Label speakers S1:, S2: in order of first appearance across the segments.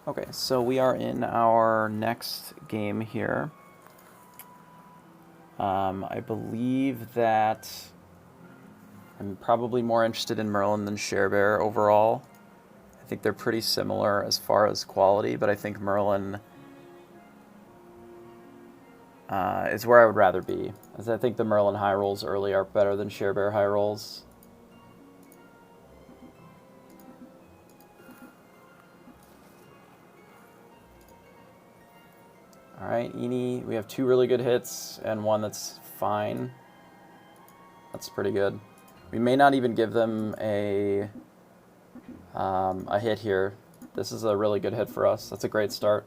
S1: Okay, so we are in our next game here. I believe that I'm probably more interested in Merlin than Bear overall. I think they're pretty similar as far as quality, but I think Merlin is where I would rather be, as I think the Merlin high rolls early are better than Bear high rolls. Alright, Eenie, we have 2 really good hits and 1 that's fine. That's pretty good. We may not even give them a hit here. This is a really good hit for us. That's a great start.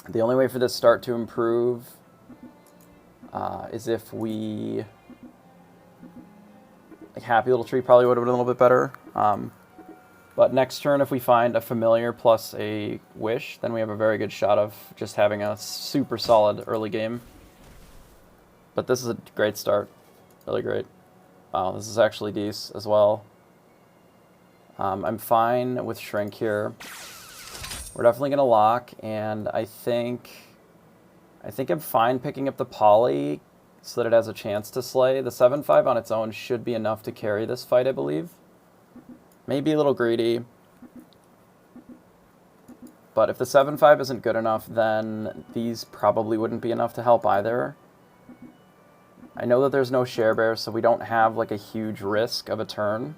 S1: The only way for this start to improve is if we... Happy Little Tree probably would have been a little bit better. But next turn, if we find a Familiar plus a Wish, then we have a very good shot of just having a super solid early game. But this is a great start. Really great. Wow, this is actually decent as well. I'm fine with Shrink here. We're definitely going to lock, and I think I'm fine picking up the Poly so that it has a chance to slay. The 7-5 on its own should be enough to carry this fight, I believe. Maybe a little greedy. But if the 7-5 isn't good enough, then these probably wouldn't be enough to help either. I know that there's no Bear, so we don't have like a huge risk of a turn.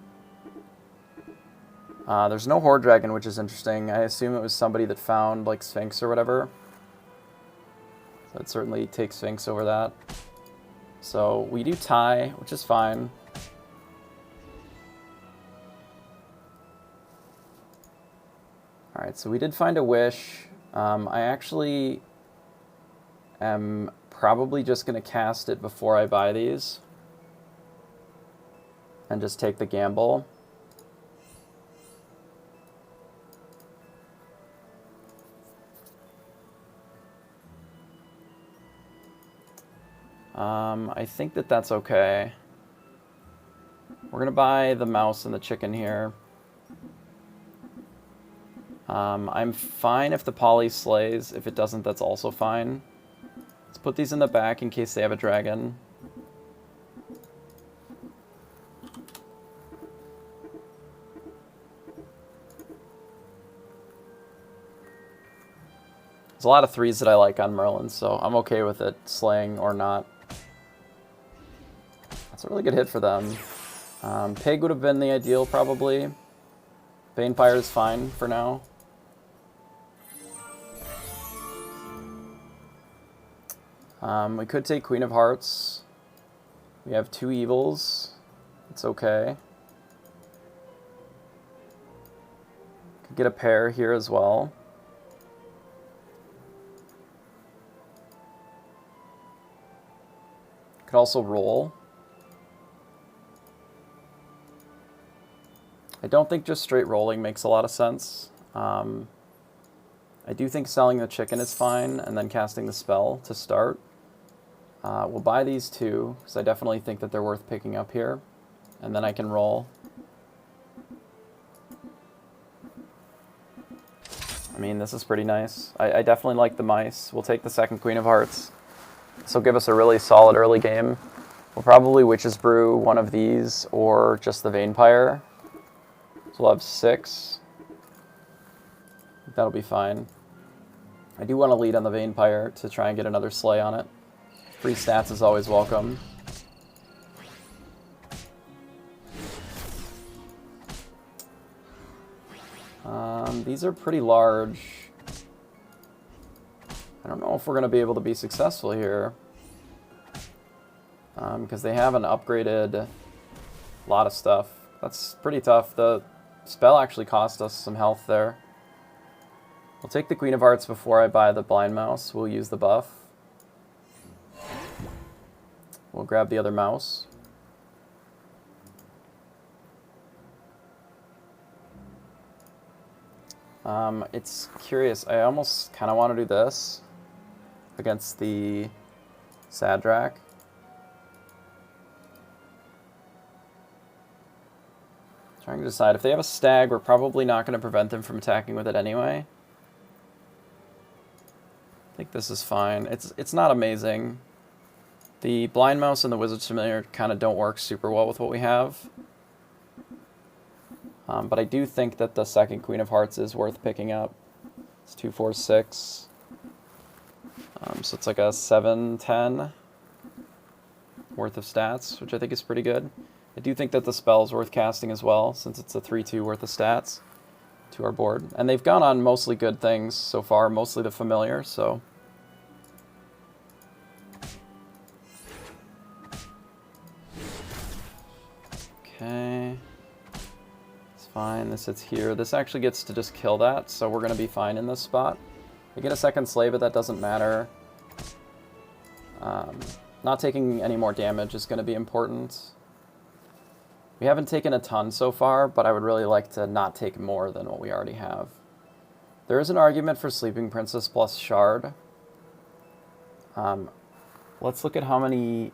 S1: There's no Horde Dragon, which is interesting. I assume it was somebody that found like Sphinx or whatever. So I'd certainly take Sphinx over that. So we do tie, which is fine. Alright, so we did find a Wish. I actually am probably just going to cast it before I buy these. And just take the gamble. I think that that's okay. We're going to buy the mouse and the chicken here. I'm fine if the Poly slays. If it doesn't, that's also fine. Let's put these in the back in case they have a dragon. There's a lot of 3s that I like on Merlin, so I'm okay with it slaying or not. That's a really good hit for them. Pig would have been the ideal, probably. Banefire is fine for now. We could take Queen of Hearts. We have 2 evils. It's okay. Could get a pair here as well. Could also roll. I don't think just straight rolling makes a lot of sense. I do think selling the chicken is fine, and then casting the spell to start. We'll buy these 2, because I definitely think that they're worth picking up here. And then I can roll. I mean, this is pretty nice. I definitely like the mice. We'll take the second Queen of Hearts. This will give us a really solid early game. We'll probably Witch's Brew one of these, or just the Vanepire. So we'll have 6. That'll be fine. I do want to lead on the Vanepire to try and get another slay on it. Free stats is always welcome. These are pretty large. I don't know if we're going to be able to be successful here. Because they have an upgraded lot of stuff. That's pretty tough. The spell actually cost us some health there. We'll take the Queen of Hearts before I buy the Blind Mouse. We'll use the buff. We'll grab the other mouse. It's curious. I almost kind of want to do this against the Sadrak. Trying to decide. If they have a stag, we're probably not going to prevent them from attacking with it anyway. I think this is fine. It's not amazing. The Blind Mouse and the Wizard's Familiar kind of don't work super well with what we have. But I do think that the second Queen of Hearts is worth picking up. It's 2, 4, 6. So it's like a 7, 10 worth of stats, which I think is pretty good. I do think that the spell's worth casting as well, since it's a 3-2 worth of stats to our board. And they've gone on mostly good things so far, mostly the Familiar, so... Okay. It's fine, this sits here. This actually gets to just kill that, so we're going to be fine in this spot. We get a second slay, but that doesn't matter. Not taking any more damage is going to be important. We haven't taken a ton so far, but I would really like to not take more than what we already have. There is an argument for Sleeping Princess plus Shard. Let's look at how many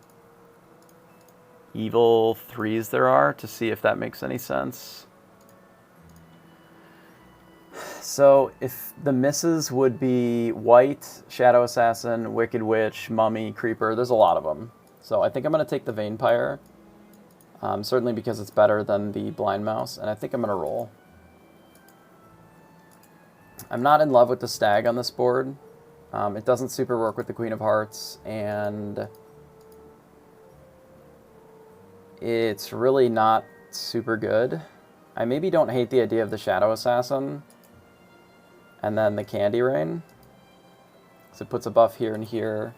S1: evil 3s there are to see if that makes any sense. So if the misses would be White, Shadow Assassin, Wicked Witch, Mummy, Creeper, there's a lot of them. So I think I'm going to take the Vampire. Certainly because it's better than the Blind Mouse, and I think I'm going to roll. I'm not in love with the Stag on this board. It doesn't super work with the Queen of Hearts, and it's really not super good. I maybe don't hate the idea of the Shadow Assassin, and then the Candy Rain, because it puts a buff here and here.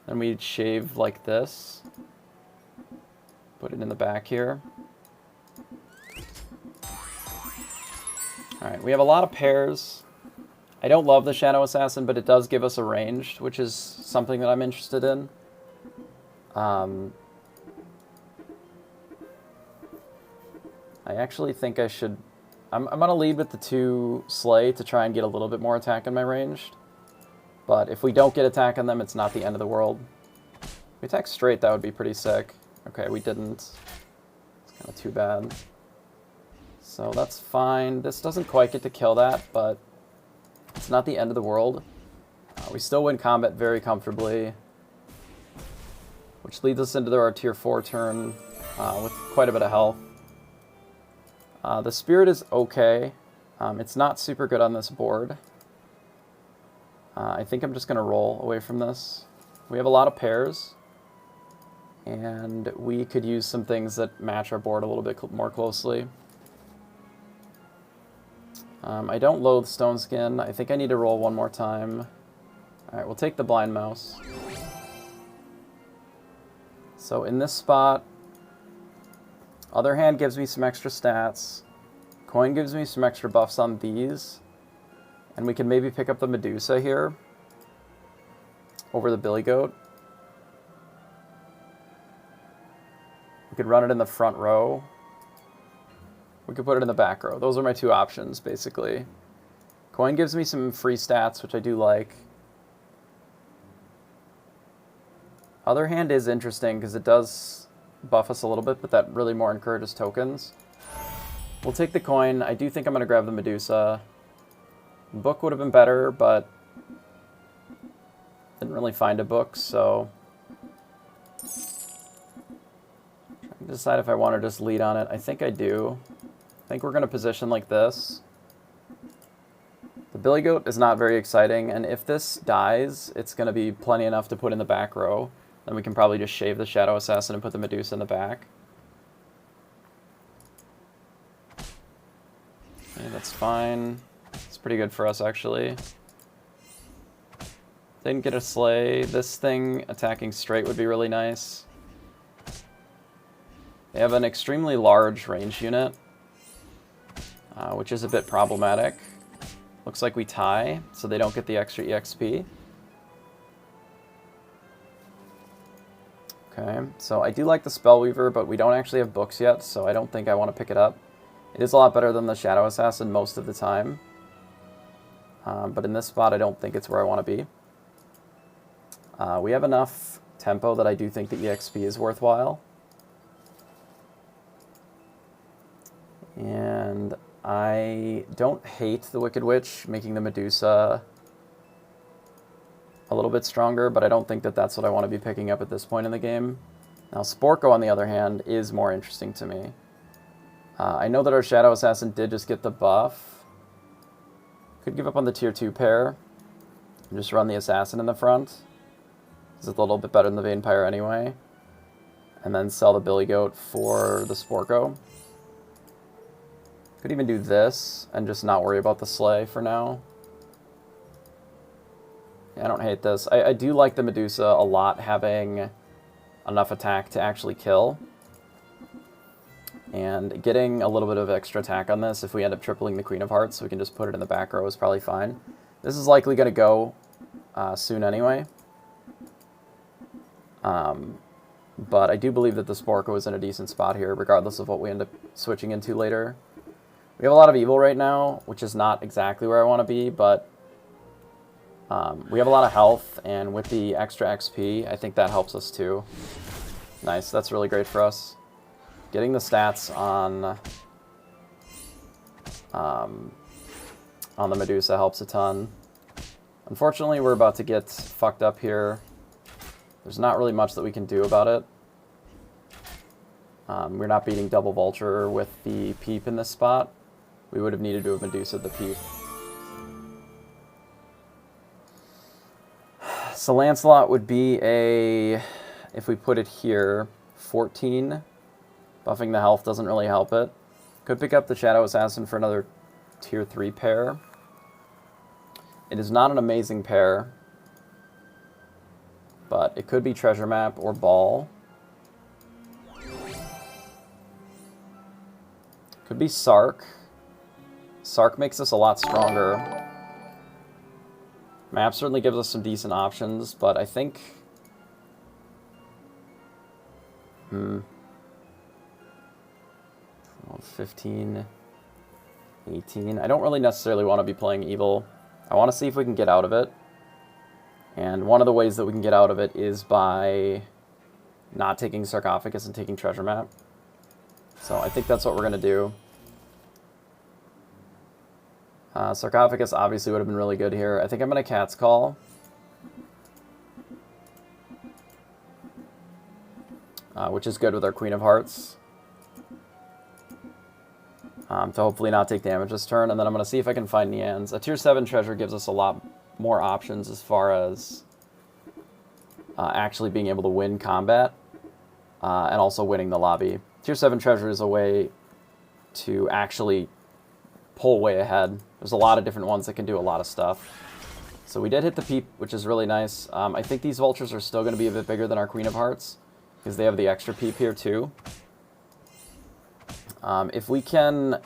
S1: Then we'd shave like this. Put it in the back here. Alright, we have a lot of pairs. I don't love the Shadow Assassin, but it does give us a ranged, which is something that I'm interested in. I actually think I should... I'm going to lead with the 2 Slay to try and get a little bit more attack in my ranged. But if we don't get attack on them, it's not the end of the world. If we attack straight, that would be pretty sick. Okay, we didn't. It's kind of too bad. So that's fine. This doesn't quite get to kill that, but it's not the end of the world. We still win combat very comfortably, which leads us into our tier 4 turn with quite a bit of health. The Spirit is okay. It's not super good on this board. I think I'm just going to roll away from this. We have a lot of pairs, and we could use some things that match our board a little bit more closely. I don't loathe Stone Skin. I think I need to roll one more time. Alright, we'll take the Blind Mouse. So in this spot, Other Hand gives me some extra stats. Coin gives me some extra buffs on these. And we can maybe pick up the Medusa here over the Billy Goat. We could run it in the front row. We could put it in the back row. Those are my 2 options, basically. Coin gives me some free stats, which I do like. Other Hand is interesting because it does buff us a little bit, but that really more encourages tokens. We'll take the coin. I do think I'm going to grab the Medusa. Book would have been better, but didn't really find a book, so... trying to decide if I want to just lead on it. I think I do. I think we're going to position like this. The Billy Goat is not very exciting, and if this dies, it's going to be plenty enough to put in the back row. Then we can probably just shave the Shadow Assassin and put the Medusa in the back. Okay, that's fine. It's pretty good for us, actually. Didn't get a Slay. This thing attacking straight would be really nice. They have an extremely large range unit, which is a bit problematic. Looks like we tie, so they don't get the extra EXP. Okay, so I do like the Spellweaver, but we don't actually have books yet, so I don't think I want to pick it up. It is a lot better than the Shadow Assassin most of the time. But in this spot, I don't think it's where I want to be. We have enough tempo that I do think the EXP is worthwhile. And I don't hate the Wicked Witch, making the Medusa a little bit stronger, but I don't think that that's what I want to be picking up at this point in the game. Now, Sporko, on the other hand, is more interesting to me. I know that our Shadow Assassin did just get the buff. Could give up on the tier 2 pair and just run the Assassin in the front. It's a little bit better than the Vampire anyway. And then sell the Billy Goat for the Sporko. Could even do this and just not worry about the Slay for now. Yeah, I don't hate this. I do like the Medusa a lot, having enough attack to actually kill. And getting a little bit of extra attack on this, if we end up tripling the Queen of Hearts, so we can just put it in the back row, is probably fine. This is likely going to go soon anyway. But I do believe that the Sporko is in a decent spot here, regardless of what we end up switching into later. We have a lot of evil right now, which is not exactly where I want to be, but we have a lot of health, and with the extra XP, I think that helps us too. Nice, that's really great for us. Getting the stats on the Medusa helps a ton. Unfortunately, we're about to get fucked up here. There's not really much that we can do about it. We're not beating Double Vulture with the Peep in this spot. We would have needed to have Medusa the Peep. So Lancelot would be a, if we put it here, 14. Buffing the health doesn't really help it. Could pick up the Shadow Assassin for another tier 3 pair. It is not an amazing pair, but it could be Treasure Map or Ball. Could be Sark. Sark makes us a lot stronger. Map certainly gives us some decent options, but I think... 15, 18. I don't really necessarily want to be playing evil. I want to see if we can get out of it. And one of the ways that we can get out of it is by not taking Sarcophagus and taking Treasure Map. So I think that's what we're going to do. Sarcophagus obviously would have been really good here. I think I'm going to Cat's Call. Which is good with our Queen of Hearts. To hopefully not take damage this turn. And then I'm going to see if I can find Nians. A tier 7 treasure gives us a lot more options as far as actually being able to win combat. And also winning the lobby. Tier 7 treasure is a way to actually pull way ahead. There's a lot of different ones that can do a lot of stuff. So we did hit the Peep, which is really nice. I think these Vultures are still going to be a bit bigger than our Queen of Hearts, because they have the extra Peep here too. If we can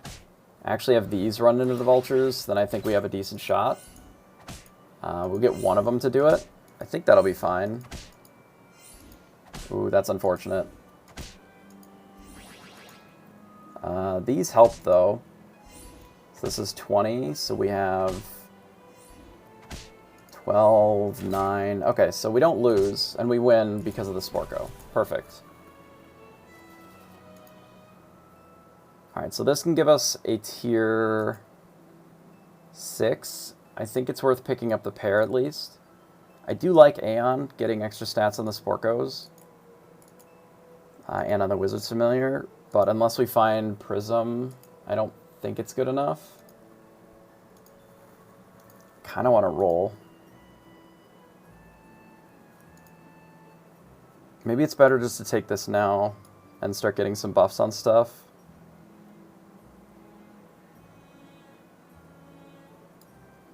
S1: actually have these run into the Vultures, then I think we have a decent shot. We'll get one of them to do it. I think that'll be fine. Ooh, that's unfortunate. These help though. So this is 20, so we have 12, 9. Okay, so we don't lose, and we win because of the Sporko. Perfect. Alright, so this can give us a tier 6. I think it's worth picking up the pair at least. I do like Aeon, getting extra stats on the Sporkos. And on the Wizard's Familiar, but unless we find Prism, I don't think it's good enough. Kind of want to roll. Maybe it's better just to take this now and start getting some buffs on stuff.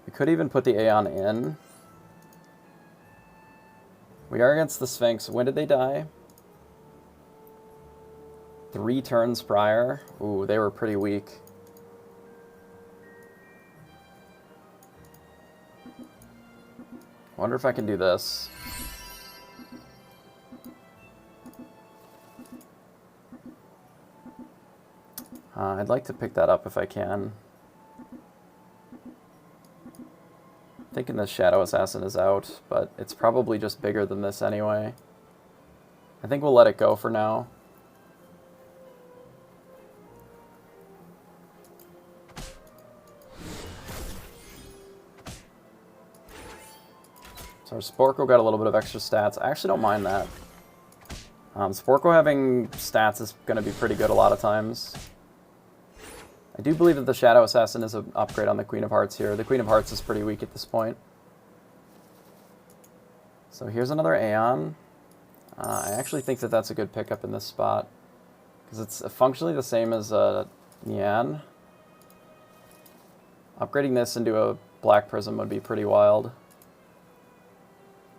S1: We could even put the Aeon in. We are against the Sphinx. When did they die? 3 turns prior. Ooh, they were pretty weak. Wonder if I can do this. I'd like to pick that up if I can. Thinking the Shadow Assassin is out, but it's probably just bigger than this anyway. I think we'll let it go for now. So our Sporko got a little bit of extra stats. I actually don't mind that. Sporko having stats is going to be pretty good a lot of times. I do believe that the Shadow Assassin is an upgrade on the Queen of Hearts here. The Queen of Hearts is pretty weak at this point. So here's another Aeon. I actually think that that's a good pickup in this spot, because it's functionally the same as Nian. Upgrading this into a Black Prism would be pretty wild.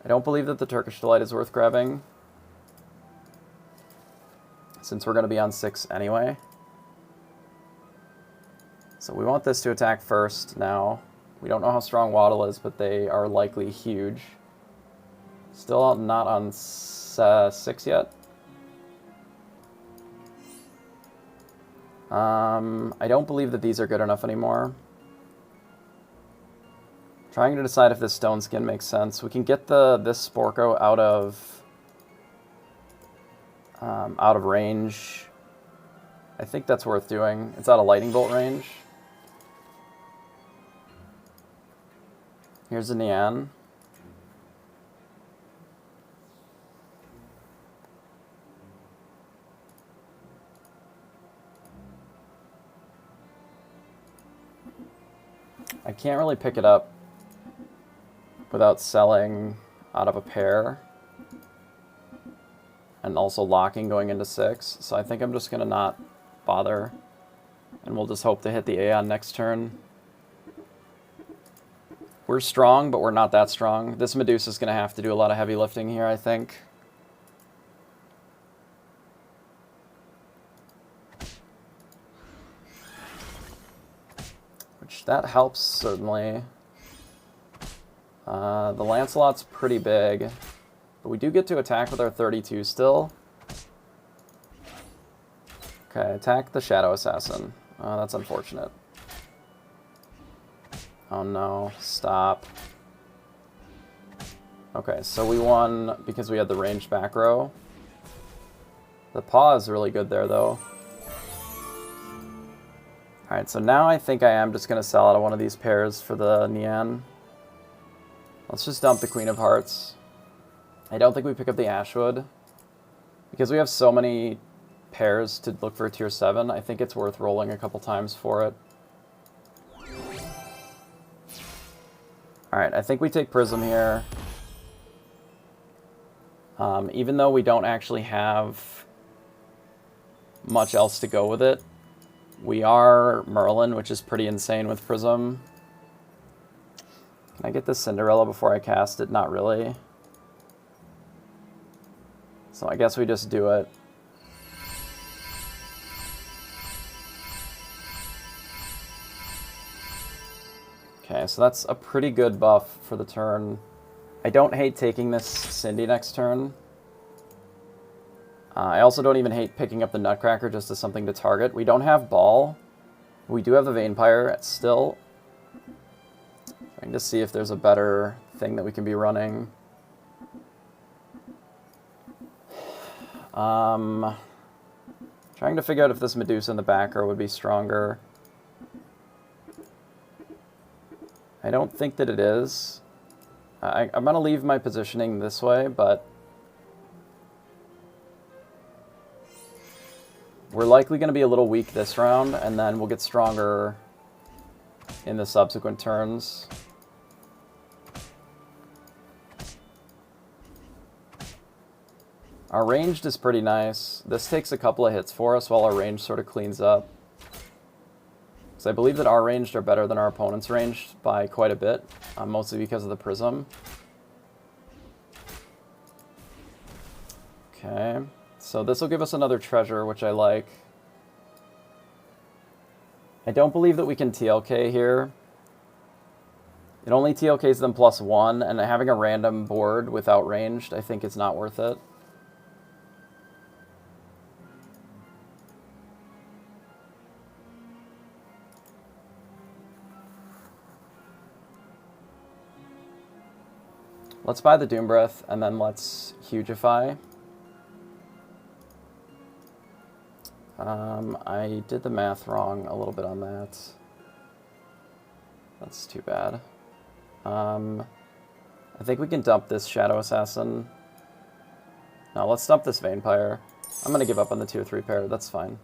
S1: I don't believe that the Turkish Delight is worth grabbing, since we're going to be on 6 anyway. So we want this to attack first now. We don't know how strong Waddle is, but they are likely huge. Still not on 6 yet. I don't believe that these are good enough anymore. Trying to decide if this Stone Skin makes sense. We can get this Sporko out of range. I think that's worth doing. It's out of Lightning Bolt range. Here's a Nian. I can't really pick it up without selling out of a pair and also locking going into 6. So I think I'm just going to not bother, and we'll just hope to hit the Aeon next turn. We're strong, but we're not that strong. This Medusa's going to have to do a lot of heavy lifting here, I think. Which, that helps, certainly. The Lancelot's pretty big, but we do get to attack with our 32 still. Okay, attack the Shadow Assassin. Oh, that's unfortunate. Oh no, stop. Okay, so we won because we had the ranged back row. The paw is really good there, though. Alright, so now I think I am just going to sell out of one of these pairs for the Nian. Let's just dump the Queen of Hearts. I don't think we pick up the Ashwood. Because we have so many pairs to look for a tier 7, I think it's worth rolling a couple times for it. Alright, I think we take Prism here. Even though we don't actually have much else to go with it, we are Merlin, which is pretty insane with Prism. Can I get this Cinderella before I cast it? Not really. So I guess we just do it. Okay, so that's a pretty good buff for the turn. I don't hate taking this Cindy next turn. I also don't even hate picking up the Nutcracker just as something to target. We don't have Ball. We do have the Vampire still. Trying to see if there's a better thing that we can be running. Trying to figure out if this Medusa in the back row would be stronger. I don't think that it is. I'm going to leave my positioning this way, but we're likely going to be a little weak this round, and then we'll get stronger in the subsequent turns. Our ranged is pretty nice. This takes a couple of hits for us while our range sort of cleans up. So I believe that our ranged are better than our opponent's ranged by quite a bit, mostly because of the Prism. Okay, so this will give us another treasure, which I like. I don't believe that we can TLK here. It only TLKs them +1, and having a random board without ranged, I think it's not worth it. Let's buy the Doom Breath, and then let's Hugify. I did the math wrong a little bit on that. That's too bad. I I think we can dump this Shadow Assassin. No, let's dump this Vampire. I'm going to give up on the tier 3 pair. That's fine.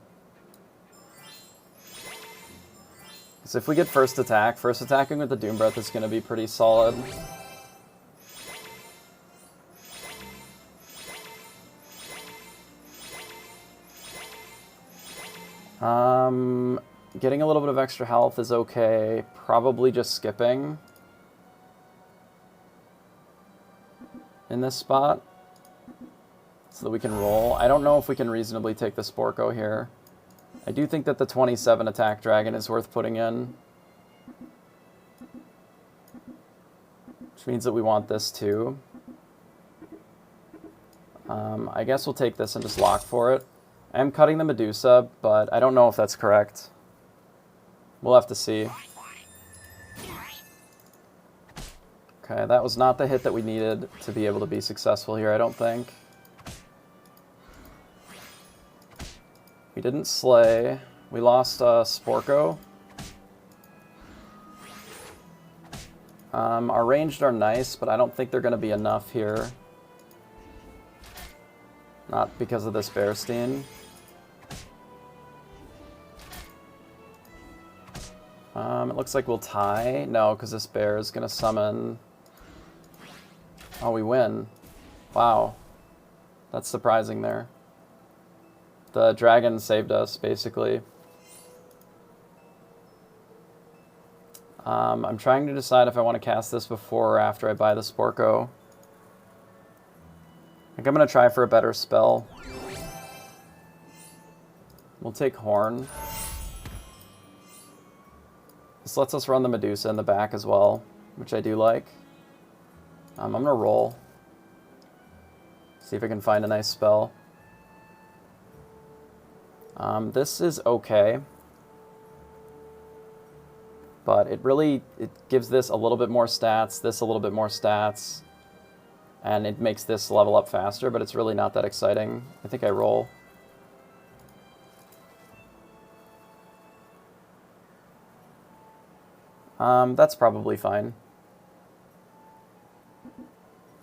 S1: So if we get first attacking with the Doom Breath is going to be pretty solid. Getting a little bit of extra health is okay. Probably just skipping in this spot so that we can roll. I don't know if we can reasonably take the Sporko here. I do think that the 27 attack dragon is worth putting in, which means that we want this too. I guess we'll take this and just lock for it. I am cutting the Medusa, but I don't know if that's correct. We'll have to see. Okay, that was not the hit that we needed to be able to be successful here, I don't think. We didn't slay. We lost Sporko. Our ranged are nice, but I don't think they're going to be enough here. Not because of this Bearstein. It looks like we'll tie. No, because this bear is going to summon. Oh, we win. Wow. That's surprising there. The dragon saved us, basically. I'm trying to decide if I want to cast this before or after I buy the Sporko. I think I'm going to try for a better spell. We'll take Horn. This lets us run the Medusa in the back as well, which I do like. I'm going to roll. See if I can find a nice spell. This is okay. But it gives this a little bit more stats, this a little bit more stats. And it makes this level up faster, but it's really not that exciting. I think I roll. That's probably fine.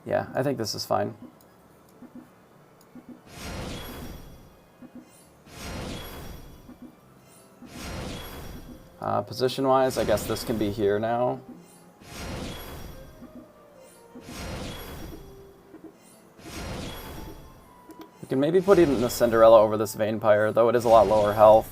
S1: Yeah, I think this is fine. Position-wise, I guess this can be here now. We can maybe put even the Cinderella over this Vampire, though it is a lot lower health.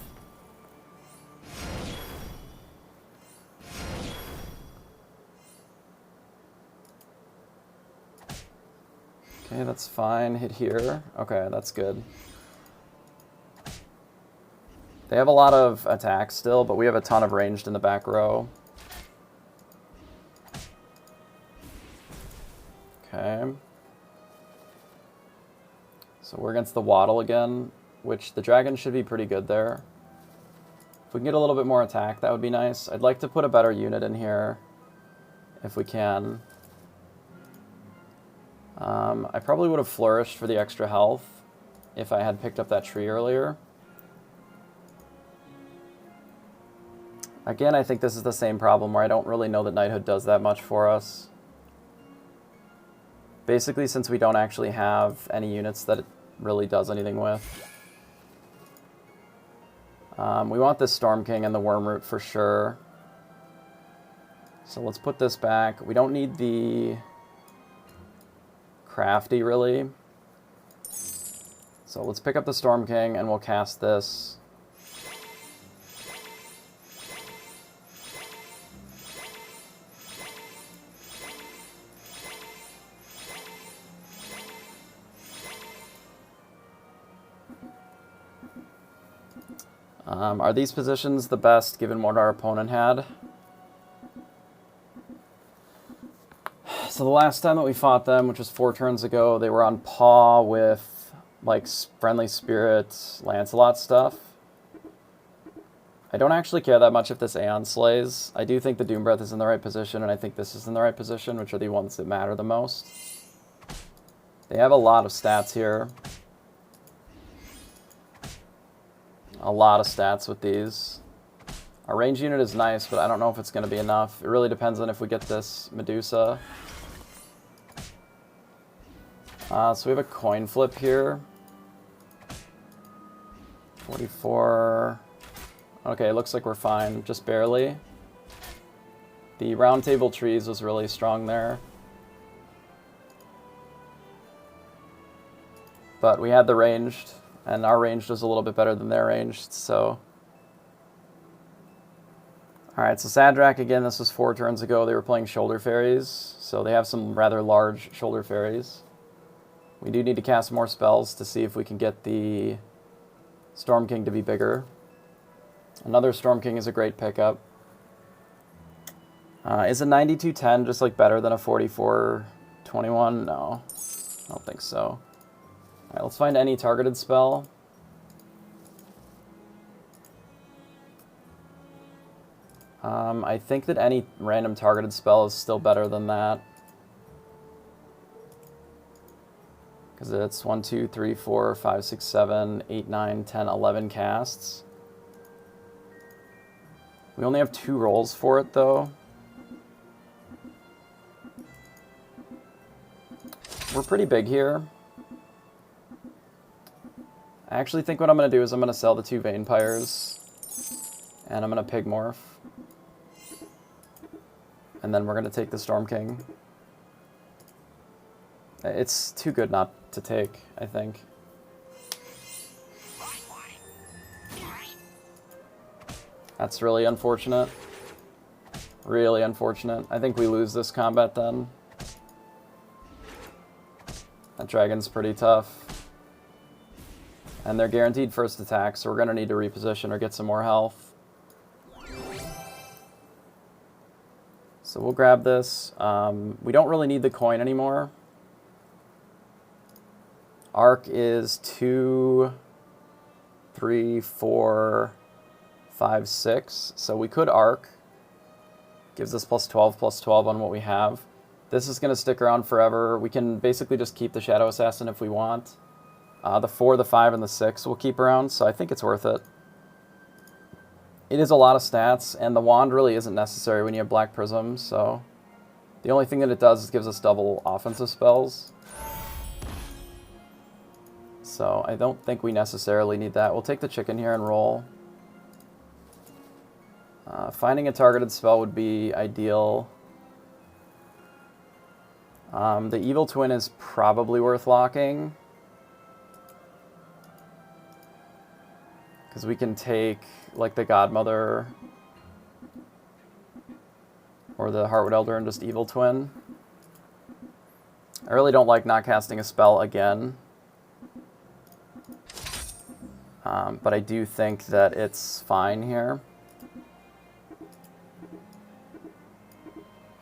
S1: Okay, that's fine. Hit here. Okay, that's good. They have a lot of attacks still, but we have a ton of ranged in the back row. Okay. So we're against the Waddle again, which the dragon should be pretty good there. If we can get a little bit more attack, that would be nice. I'd like to put a better unit in here, if we can. I probably would have flourished for the extra health if I had picked up that tree earlier. Again, I think this is the same problem where I don't really know that Knighthood does that much for us. Basically, since we don't actually have any units that it really does anything with. We want this Storm King and the Wormroot for sure. So let's put this back. We don't need the Crafty, really. So let's pick up the Storm King and we'll cast this. Are these positions the best given what our opponent had? So the last time that we fought them, which was 4 turns ago, they were on paw with like Friendly Spirit, Lancelot stuff. I don't actually care that much if this Aeon slays. I do think the Doom Breath is in the right position, and I think this is in the right position, which are the ones that matter the most. They have a lot of stats here. A lot of stats with these. Our range unit is nice, but I don't know if it's going to be enough. It really depends on if we get this Medusa. So we have a coin flip here. 44. Okay, it looks like we're fine, just barely. The round table trees was really strong there. But we had the ranged, and our ranged was a little bit better than their ranged, so... Alright, so Sadrak, again, this was 4 turns ago. They were playing Shoulder Fairies, so they have some rather large Shoulder Fairies. We do need to cast more spells to see if we can get the Storm King to be bigger. Another Storm King is a great pickup. Is a 92-10 just like better than a 44-21? No, I don't think so. Alright, let's find any targeted spell. I think that any random targeted spell is still better than that. Because it's 1, 2, 3, 4, 5, 6, 7, 8, 9, 10, 11 casts. We only have 2 rolls for it, though. We're pretty big here. I actually think what I'm going to do is I'm going to sell the 2 Vampires. And I'm going to Pigmorph. And then we're going to take the Storm King. It's too good not to take, I think. That's really unfortunate. Really unfortunate. I think we lose this combat then. That dragon's pretty tough. And they're guaranteed first attack, so we're going to need to reposition or get some more health. So we'll grab this. We don't really need the coin anymore. Arc is 2, 3, 4, 5, 6. So we could Arc. Gives us +12/+12 on what we have. This is going to stick around forever. We can basically just keep the Shadow Assassin if we want. The 4, the 5, and the 6 we'll keep around, so I think it's worth it. It is a lot of stats, and the wand really isn't necessary when you have Black Prism, so... The only thing that it does is gives us double offensive spells. So I don't think we necessarily need that. We'll take the chicken here and roll. Finding a targeted spell would be ideal. The Evil Twin is probably worth locking. Because we can take, like, the Godmother or the Heartwood Elder and just Evil Twin. I really don't like not casting a spell again. But I do think that it's fine here.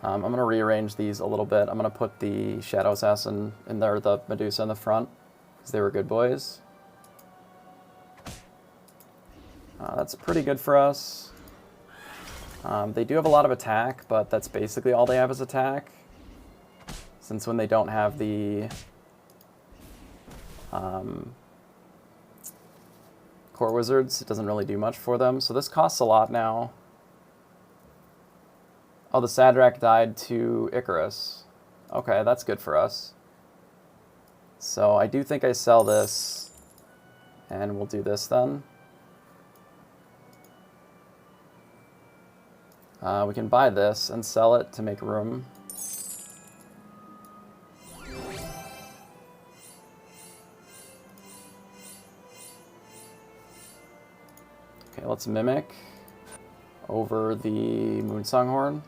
S1: I'm going to rearrange these a little bit. I'm going to put the Shadow Assassin in there, the Medusa in the front, because they were good boys. That's pretty good for us. They do have a lot of attack, but that's basically all they have is attack. Since when they don't have the Core Wizards, it doesn't really do much for them. So this costs a lot now. Oh, the Sadrak died to Icarus. Okay, that's good for us. So I do think I sell this, and we'll do this then. We can buy this and sell it to make room. Okay, let's Mimic over the Moonsong Horn.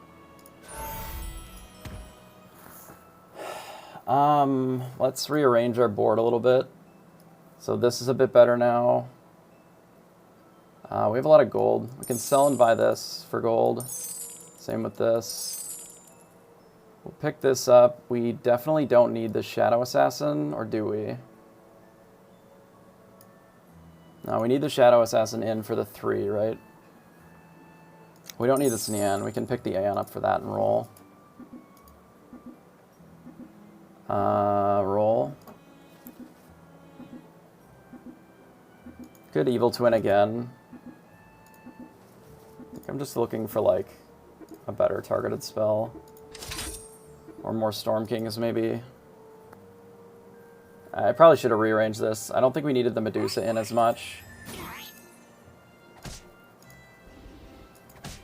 S1: Let's rearrange our board a little bit. So this is a bit better now. We have a lot of gold. We can sell and buy this for gold. Same with this. We'll pick this up. We definitely don't need the Shadow Assassin, or do we? No, we need the Shadow Assassin in for the 3, right? We don't need the Snean. We can pick the Aeon up for that and roll. Roll. Good Evil Twin again. I'm just looking for, like, a better targeted spell. Or more Storm Kings, maybe. I probably should have rearranged this. I don't think we needed the Medusa in as much.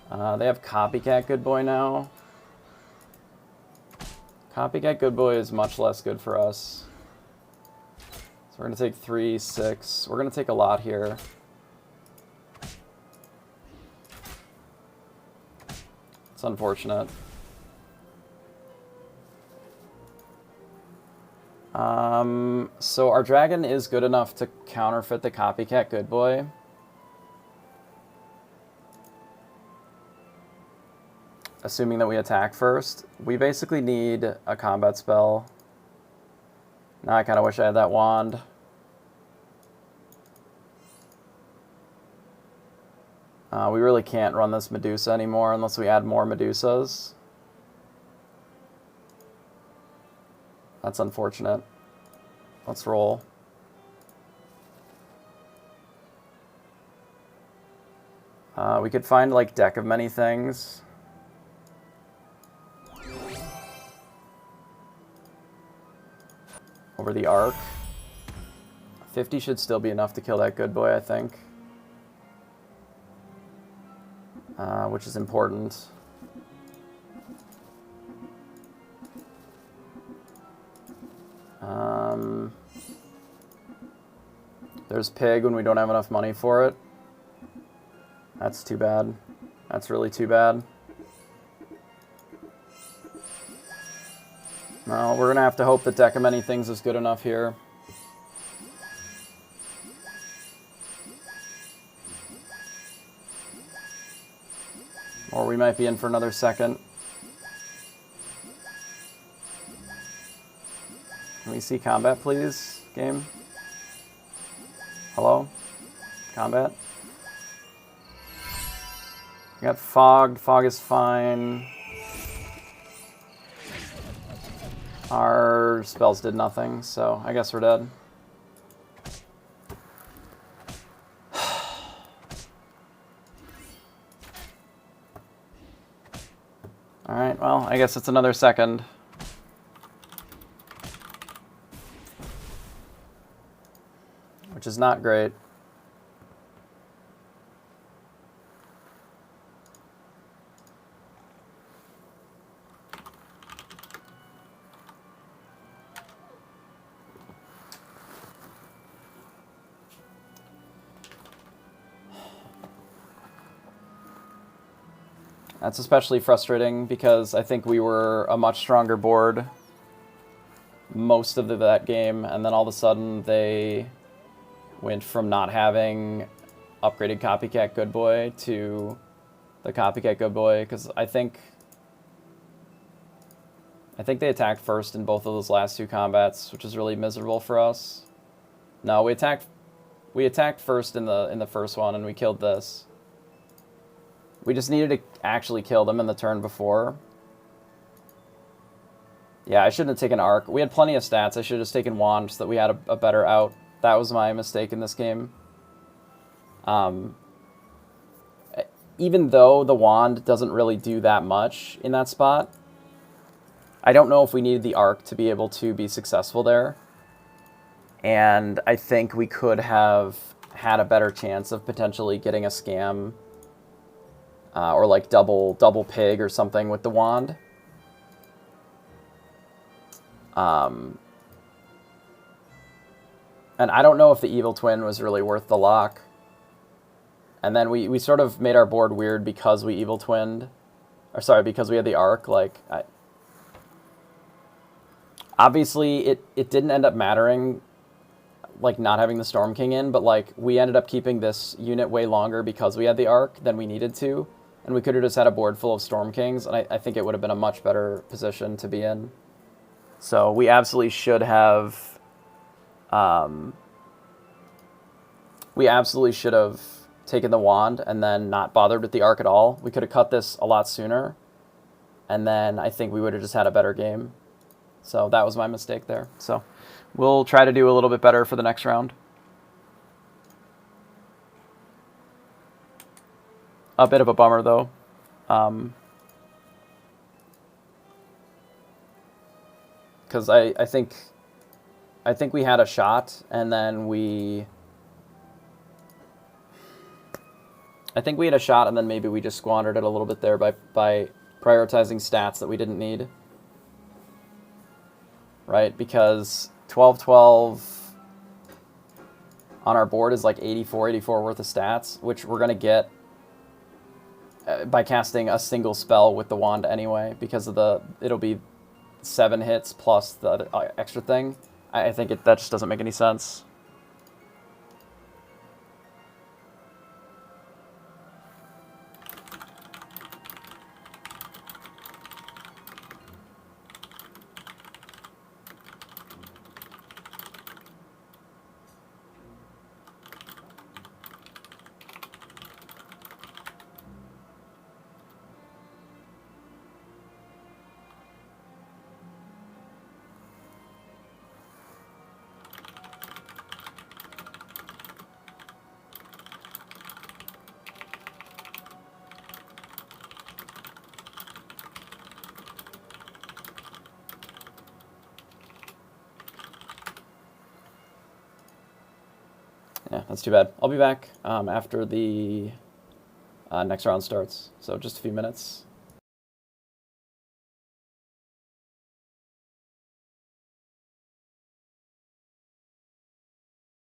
S1: They have Copycat Good Boy now. Copycat Good Boy is much less good for us. So we're going to take 3, 6. We're going to take a lot here. It's unfortunate. So our dragon is good enough to counterfeit the Copycat Good Boy. Assuming that we attack first. We basically need a combat spell. Now I kind of wish I had that wand. We really can't run this Medusa anymore unless we add more Medusas. That's unfortunate. Let's roll. We could find like Deck of Many Things. Over the Arc. 50 should still be enough to kill that Good Boy, I think. Which is important. There's Pig when we don't have enough money for it. That's too bad. That's really too bad. No, we're going to have to hope that Deck of Many Things is good enough here. Or we might be in for another second. Can we see combat, please, game? Hello? Combat? We got fogged. Fog is fine. Our spells did nothing, so I guess we're dead. Alright, well, I guess it's another second. Which is not great. That's especially frustrating because I think we were a much stronger board most of that game, and then all of a sudden they went from not having upgraded Copycat Good Boy to the Copycat Good Boy, because I think they attacked first in both of those last two combats, which is really miserable for us. No, we attacked first in the first one, and we killed this. We just needed to actually kill them in the turn before. Yeah, I shouldn't have taken Arc. We had plenty of stats. I should have just taken Wand so that we had a better out. That was my mistake in this game. Even though the Wand doesn't really do that much in that spot, I don't know if we needed the Arc to be able to be successful there. And I think we could have had a better chance of potentially getting a scam or like double Pig or something with the Wand. And I don't know if the Evil Twin was really worth the lock. And then we sort of made our board weird because we Evil Twinned. Or sorry, because we had the Arc. Like, obviously, it didn't end up mattering, like, not having the Storm King in. But, like, we ended up keeping this unit way longer because we had the Arc than we needed to. And we could have just had a board full of Storm Kings. And I think it would have been a much better position to be in. So we absolutely should have... we absolutely should have taken the Wand and then not bothered with the Arc at all. We could have cut this a lot sooner, and then I think we would have just had a better game. So that was my mistake there. So we'll try to do a little bit better for the next round. A bit of a bummer, though. Because I think I think we had a shot, and then we... I think we had a shot, and then maybe we just squandered it a little bit there by prioritizing stats that we didn't need. Right? Because 12-12 on our board is like 84 worth of stats, which we're going to get by casting a single spell with the wand anyway, because of the... It'll be 7 hits plus the extra thing. I think that just doesn't make any sense. Yeah, that's too bad. I'll be back after the next round starts, so just a few minutes.